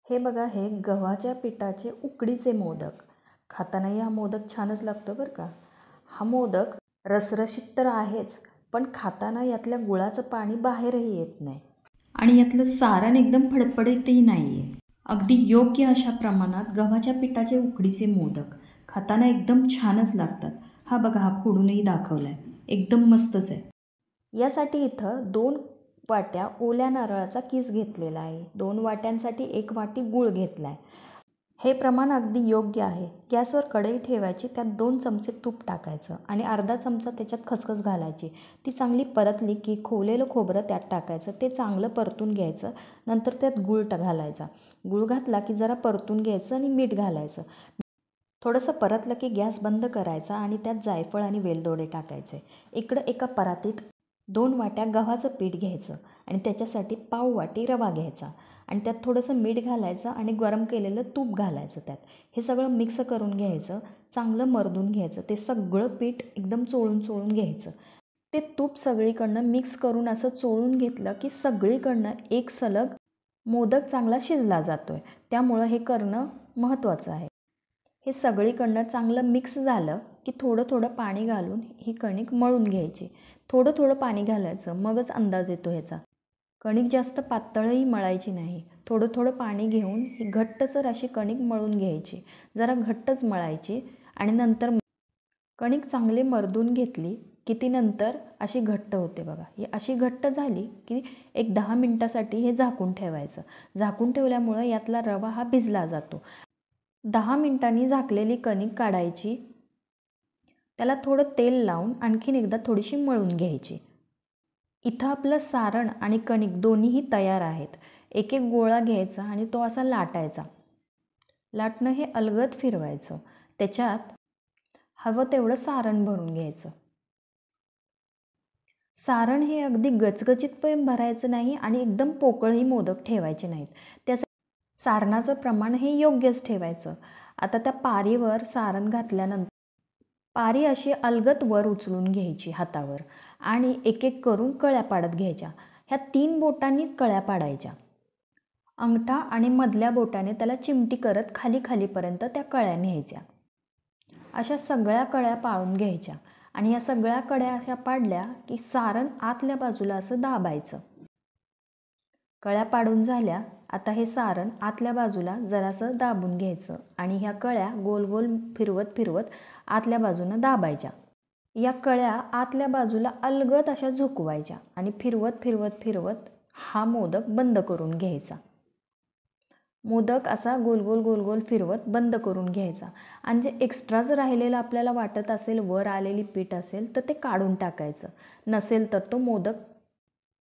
हे बघा, हे गव्हाच्या पिठाचे उकडीचे मोदक. खातानाही हा मोदक छानच लागतो बरं का. हा मोदक रसरशीत तर आहेच, पण खाताना यातल्या गुळाचं पाणी बाहेरही येत नाही आणि यातलं सारण एकदम फडफडीतही नाही आहे. अगदी योग्य अशा प्रमाणात गव्हाच्या पिठाचे उकडीचे मोदक खाताना एकदम छानच लागतात. हा बघा, हा फोडूनही दाखवला आहे, एकदम मस्तच आहे. यासाठी इथं 2 वाट्या ओल्या नारळाचा किस घेतलेला आहे. 2 वाट्यांसाठी 1 वाटी गूळ घेतला आहे. हे प्रमाण अगदी योग्य आहे. गॅसवर कढई ठेवायची, त्यात 2 चमचे तूप टाकायचं आणि अर्धा चमचा त्याच्यात खसखस घालायची. ती चांगली परतली की खोवलेलं खोबरं त्यात टाकायचं. ते चांगलं परतून घ्यायचं. नंतर त्यात गूळ घालायचा. गूळ घातला की जरा परतून घ्यायचं आणि मीठ घालायचं. थोडंसं परतलं की गॅस बंद करायचा आणि त्यात जायफळ आणि वेलदोडे टाकायचे. इकडं एका परातीत 2 वाट्या गव्हाचं पीठ घ्यायचं आणि त्याच्यासाठी पाव वाटी रवा घ्यायचा आणि त्यात थोडंसं मीठ घालायचं आणि गरम केलेलं तूप घालायचं त्यात. हे सगळं मिक्स करून घ्यायचं, चांगलं मर्दून घ्यायचं. ते सगळं पीठ एकदम चोळून घ्यायचं. ते तूप सगळीकडनं मिक्स करून असं चोळून घेतलं की सगळीकडनं एक सलग मोदक चांगला शिजला जातो आहे. त्यामुळं हे करणं महत्त्वाचं आहे. हे सगळीकडनं चांगलं मिक्स झालं की थोडं थोडं पाणी घालून ही कणिक मळून घ्यायची. थोडं थोडं पाणी घालायचं, मगच अंदाज येतो ह्याचा. कणिक जास्त पातळही मळायची नाही. थोडं थोडं पाणी घेऊन ही घट्टसर अशी कणिक मळून घ्यायची. जरा घट्टच मळायची आणि नंतर कणिक चांगली मर्दून घेतली की ती नंतर अशी घट्ट होते बघा. ही अशी घट्ट झाली की एक 10 मिनटासाठी हे झाकून ठेवायचं. झाकून ठेवल्यामुळं यातला रवा हा भिजला जातो. 10 मिनिटांनी झाकलेली कणिक काढायची. त्याला थोडं तेल लावून आणखीन एकदा थोडीशी मळून घ्यायची. इथं आपलं सारण आणि कणिक दोन्हीही तयार आहेत. एक एक गोळा घ्यायचा आणि तो असा लाटायचा. लाटणं हे अलगद फिरवायचं. त्याच्यात हवं तेवढं सारण भरून घ्यायचं. सारण हे अगदी गचगचीत पण भरायचं नाही आणि एकदम पोकळही मोदक ठेवायचे नाहीत. त्यासाठी सारणाचं प्रमाण हे योग्यच ठेवायचं. आता त्या पारीवर सारण घातल्यानंतर पारी अशी अलगद वर उचलून घ्यायची हातावर आणि एक एक करून कळ्या पाडत घ्यायच्या. ह्या 3 बोटांनीच कळ्या पाडायच्या. अंगठा आणि मधल्या बोटाने त्याला चिमटी करत खाली खालीपर्यंत त्या कळ्या न्यायच्या. अशा सगळ्या कळ्या पाळून घ्यायच्या आणि या सगळ्या कळ्या अशा पाडल्या की सारण आतल्या बाजूला असं दाबायचं. कळ्या पाडून झाल्या. आता हे सारण आतल्या बाजूला जरासं दाबून घ्यायचं आणि ह्या कळ्या गोल गोल फिरवत फिरवत आतल्या बाजूनं दाबायच्या. या कळ्या आतल्या बाजूला अलगद अशा झुकवायच्या आणि फिरवत फिरवत फिरवत हा मोदक बंद करून घ्यायचा. मोदक असा गोल गोल गोल गोल फिरवत बंद करून घ्यायचा आणि जे एक्स्ट्रा जर राहिलेलं आपल्याला वाटत असेल, वर आलेली पीठ असेल तर ते काढून टाकायचं. नसेल तर तो मोदक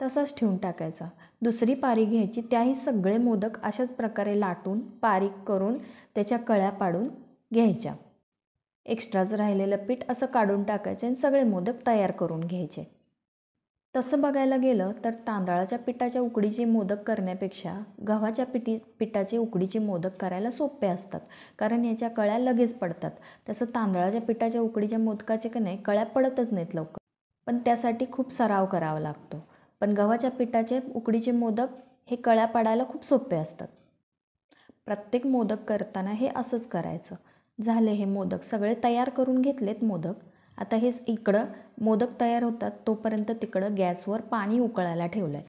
तसाच ठेवून टाकायचा. दुसरी पारी घ्यायची, त्याही सगळे मोदक अशाच प्रकारे लाटून बारीक करून त्याच्या कळ्या पाडून घ्यायच्या. एक्स्ट्राचं राहिलेलं पीठ असं काढून टाकायचं आणि सगळे मोदक तयार करून घ्यायचे. तसं बघायला गेलं तर तांदळाच्या पिठाच्या उकडीचे मोदक करण्यापेक्षा गव्हाच्या पिठाचे उकडीचे मोदक करायला सोपे असतात. कारण याच्या कळ्या लगेच पडतात. तसं तांदळाच्या पिठाच्या उकडीच्या मोदकाचे की नाही कळ्या पडतच नाहीत लवकर. पण त्यासाठी खूप सराव करावा लागतो. पण गव्हाच्या पिठाचे उकडीचे मोदक हे कळ्या पाडायला खूप सोपे असतात. प्रत्येक मोदक करताना हे असंच करायचं. झाले हे मोदक सगळे तयार करून घेतलेत मोदक. आता हे इकडं मोदक तयार होतात तोपर्यंत तिकडं गॅसवर पाणी उकळायला ठेवलं आहे.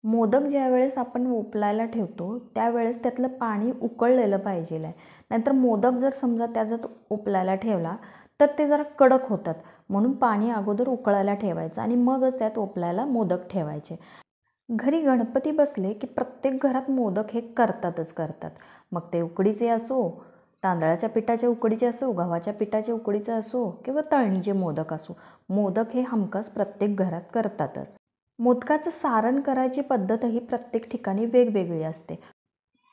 मोदक ज्यावेळेस आपण उकळायला ठेवतो त्यावेळेस त्यातलं पाणी उकळलेलं पाहिजे आहे. नाहीतर मोदक जर समजा त्याच्यात उकळायला ठेवला तर ते जरा कडक होतात. म्हणून पाणी अगोदर उकळायला ठेवायचं आणि मगच त्यात ओपलायला मोदक ठेवायचे. घरी गणपती बसले की प्रत्येक घरात मोदक हे करतातच करतात. मग ते उकडीचे असो, तांदळाच्या पिठाचे उकडीचे असो, गव्हाच्या पिठाचे उकडीचे असो किंवा तळणीचे मोदक असो, मोदक हे हमखास प्रत्येक घरात करतातच. मोदकाचं सारण करायची पद्धतही प्रत्येक ठिकाणी वेगवेगळी असते.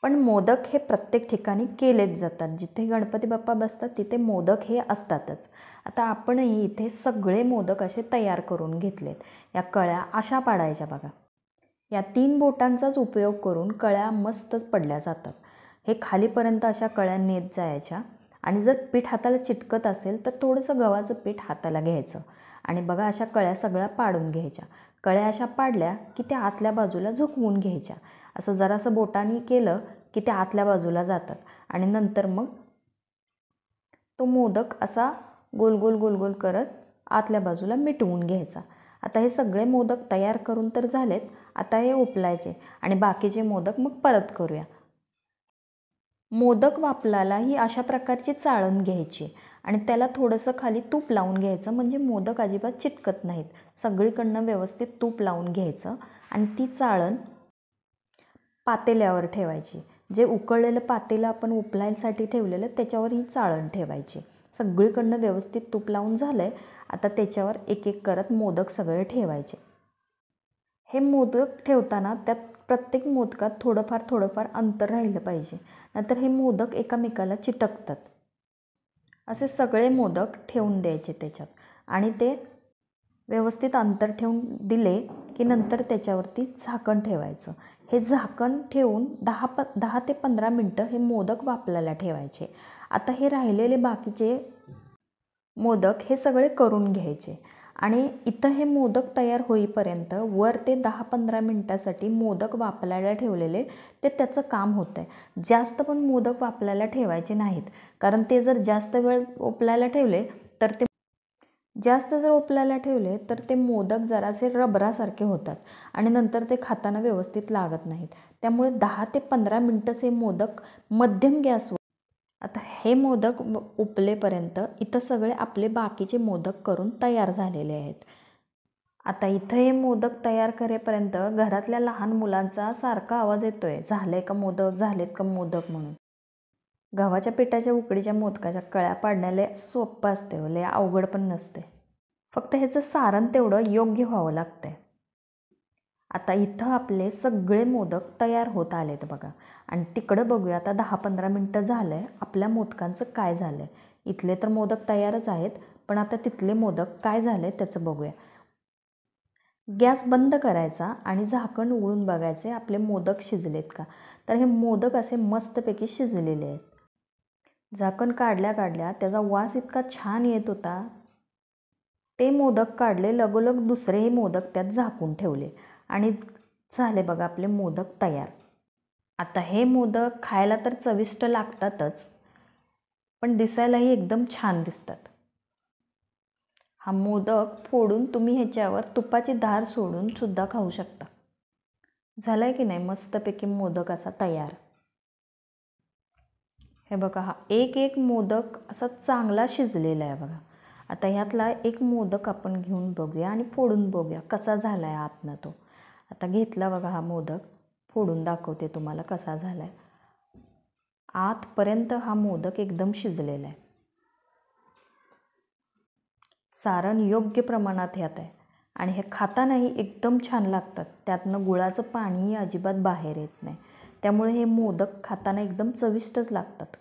पण मोदक हे प्रत्येक ठिकाणी केलेच जातात. जिथे गणपती बाप्पा बसतात तिथे मोदक हे असतातच. आता आपणही इथे सगळे मोदक असे तयार करून घेतलेत. या कळ्या अशा पाडायच्या बघा. या 3 बोटांचाच उपयोग करून कळ्या मस्तच पडल्या जातात. हे खालीपर्यंत अशा कळ्या नेत जायच्या आणि जर पीठ हाताला चिटकत असेल तर थोडंसं गव्हाचं पीठ हाताला घ्यायचं आणि बघा अशा कळ्या सगळ्या पाडून घ्यायच्या. कळ्या अशा पाडल्या की त्या आतल्या बाजूला झुकवून घ्यायच्या. असं जरासं बोटाने केलं की की ते आतल्या बाजूला जातात आणि नंतर मग तो मोदक असा गोल गोल गोल गोल करत आतल्या बाजूला मिटवून घ्यायचा. आता हे सगळे मोदक तयार करून तर झालेत. आता हे उचलायचे आणि बाकीचे मोदक मग परत करूया. मोदक वापलाला ही अशा प्रकारची चाळण घ्यायची आणि त्याला थोडंसं खाली तूप लावून घ्यायचं, म्हणजे मोदक अजिबात चिटकत नाहीत. सगळीकडनं व्यवस्थित तूप लावून घ्यायचं आणि ती चाळण पातेल्यावर ठेवायची. जे उकळलेलं पातेलं आपण उकळायसाठी ठेवलेलं त्याच्यावर ही चाळण ठेवायची. सगळीकडनं व्यवस्थित तूप लावून झालं आहे. आता त्याच्यावर एक एक करत मोदक सगळे ठेवायचे. हे मोदक ठेवताना त्यात प्रत्येक मोदकात थोडंफार अंतर राहिलं पाहिजे, नाहीतर हे मोदक एकामेकाला चिटकतात. असे सगळे मोदक ठेवून द्यायचे त्याच्यात आणि ते व्यवस्थित अंतर ठेवून दिले की नंतर त्याच्यावरती झाकण ठेवायचं. हे झाकण ठेवून 10 ते 15 मिनटं हे मोदक वाफलायला ठेवायचे. आता हे राहिलेले बाकीचे मोदक हे सगळे करून घ्यायचे आणि इथं हे मोदक तयार होईपर्यंत वर ते 10-15 मिनटासाठी मोदक वाफलायला ठेवलेले ते त्याचं काम होतं आहे. जास्त पण मोदक वाफलायला ठेवायचे नाहीत, कारण ते जर जास्त वेळ उकळायला ठेवले तर ते मोदक जरासे रबरासारखे होतात आणि नंतर ते खाताना व्यवस्थित लागत नाहीत. त्यामुळे 10 ते 15 मिनटंच हे मोदक मध्यम गॅसवर. आता हे मोदक उकळेपर्यंत इथं सगळे आपले बाकीचे मोदक करून तयार झालेले आहेत. आता इथं हे मोदक तयार करेपर्यंत घरातल्या लहान मुलांचा सारखा आवाज येतोय, झाले का मोदक, झालेत का मोदक म्हणून. गव्हाच्या पिठाच्या उकडीच्या मोदकाच्या कळ्या पाडण्याला सोपं असते, लय अवघड पण नसते. फक्त ह्याचं सारण तेवढं योग्य व्हावं लागतंय. आता इथं आपले सगळे मोदक तयार होत आलेत बघा आणि तिकडं बघूया आता 10-15 मिनटं झालं आहे आपल्या मोदकांचं काय झालं आहे. इथले तर मोदक तयारच आहेत, पण आता तिथले मोदक काय झालं आहे त्याचं बघूया. गॅस बंद करायचा आणि झाकण उघडून बघायचे आपले मोदक शिजलेत का. तर हे मोदक असे मस्तपैकी शिजलेले आहेत. झाकण काढल्या त्याचा वास इतका छान येत होता. ते मोदक काढले, लगोलग दुसरेही मोदक त्यात झाकून ठेवले आणि झाले बघा आपले मोदक तयार. आता हे मोदक खायला तर चविष्ट लागतातच, पण दिसायलाही एकदम छान दिसतात. हा मोदक फोडून तुम्ही ह्याच्यावर तुपाची धार सोडून सुद्धा खाऊ शकता. झालाय की नाही मस्तपैकी मोदक असा तयार. हे बघा, हा एक मोदक असा चांगला शिजलेला आहे बघा. आता ह्यातला एक मोदक आपण घेऊन बघूया आणि फोडून बघूया कसा झाला आहे आतनं तो. आता घेतला बघा हा मोदक, फोडून दाखवते तुम्हाला कसा झाला आहे. आतपर्यंत हा मोदक एकदम शिजलेला आहे. सारण योग्य प्रमाणात ह्यात आहे आणि हे खातानाही एकदम छान लागतात. त्यातनं गुळाचं पाणीही अजिबात बाहेर येत नाही. त्यामुळे हे मोदक खाताना एकदम चविष्टच लागतात.